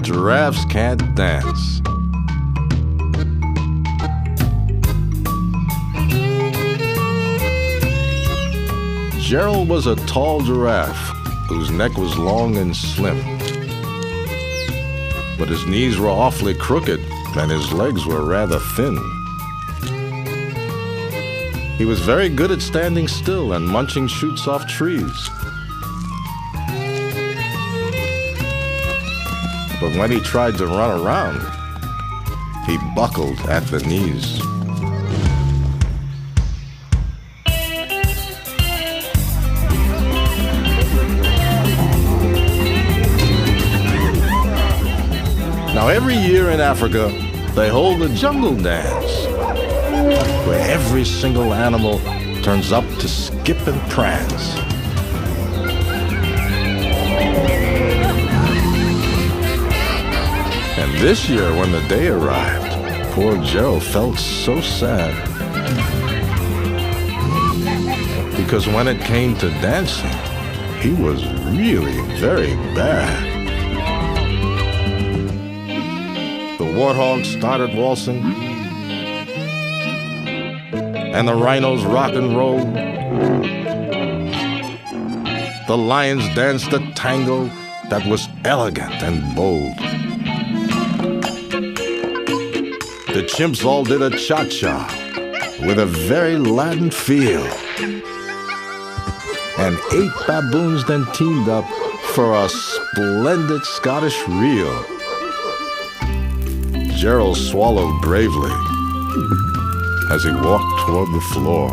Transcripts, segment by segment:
Giraffes can't dance. Gerald was a tall giraffe whose neck was long and slim. But his knees were awfully crooked and his legs were rather thin. He was very good at standing still and munching shoots off trees. But when he tried to run around, he buckled at the knees. Now, every year in Africa, they hold a jungle dance, where every single animal turns up to skip and prance. And this year, when the day arrived, poor Gerald felt so sad. Because when it came to dancing, he was really very bad. The warthogs started waltzing, and the rhinos rock and roll. The lions danced a tango that was elegant and bold. The chimps all did a cha-cha with a very Latin feel. And 8 baboons then teamed up for a splendid Scottish reel. Gerald swallowed bravely as he walked toward the floor.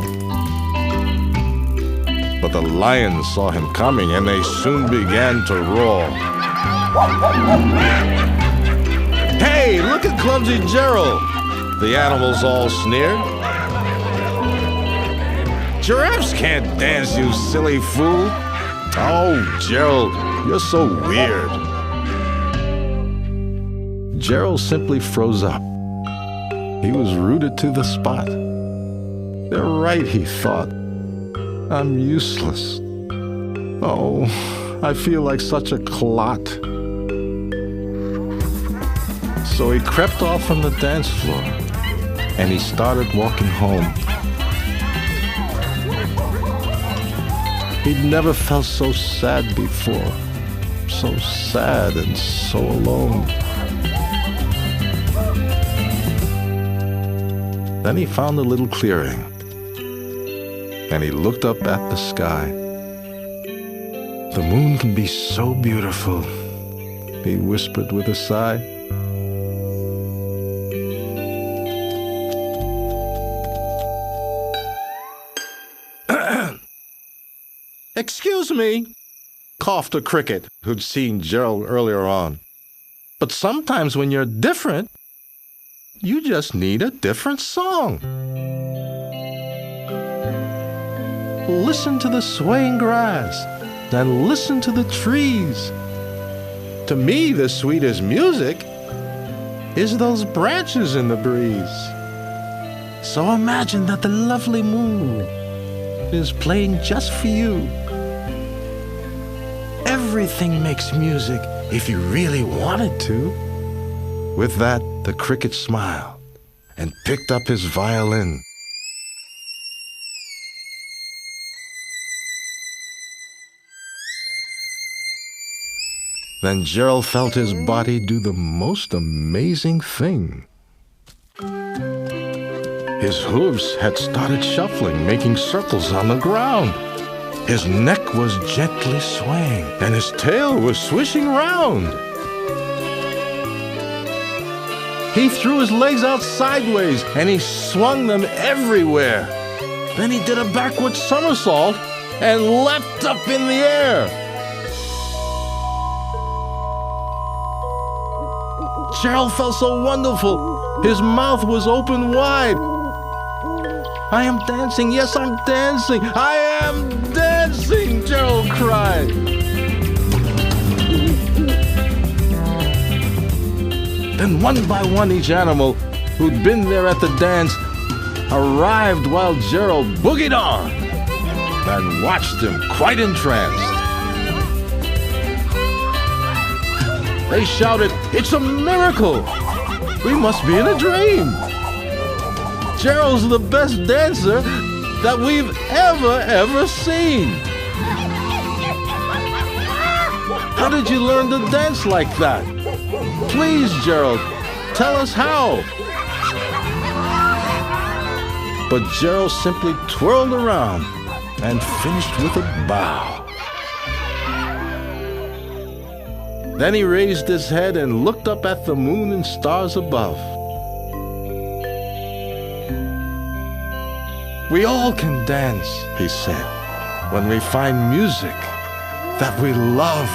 But the lions saw him coming and they soon began to roar. Hey, look at clumsy Gerald! The animals all sneered. Giraffes can't dance, you silly fool. Oh, Gerald, you're so weird. Gerald simply froze up. He was rooted to the spot. They're right, he thought. I'm useless. Oh, I feel like such a clot. So he crept off from the dance floor and he started walking home. He'd never felt so sad before. So sad and so alone. Then he found a little clearing, and he looked up at the sky. The moon can be so beautiful, he whispered with a sigh. Excuse me, coughed a cricket who'd seen Gerald earlier on. But sometimes when you're different, you just need a different song. Listen to the swaying grass and listen to the trees. To me, the sweetest music is those branches in the breeze. So imagine that the lovely moon is playing just for you. Everything makes music if you really wanted to. With that, the cricket smiled and picked up his violin. Then Gerald felt his body do the most amazing thing. His hooves had started shuffling, making circles on the ground. His neck was gently swaying, and his tail was swishing round. He threw his legs out sideways, and he swung them everywhere. Then he did a backward somersault and leapt up in the air. Gerald felt so wonderful. His mouth was open wide. I am dancing, yes, I'm dancing. I am dancing, Gerald cried. Then one by one each animal who'd been there at the dance arrived while Gerald boogied on and watched him quite entranced. They shouted, "It's a miracle! We must be in a dream! Gerald's the best dancer that we've ever seen! How did you learn to dance like that? Please, Gerald, tell us how!" But Gerald simply twirled around and finished with a bow. Then he raised his head and looked up at the moon and stars above. "We all can dance," he said, "when we find music that we love."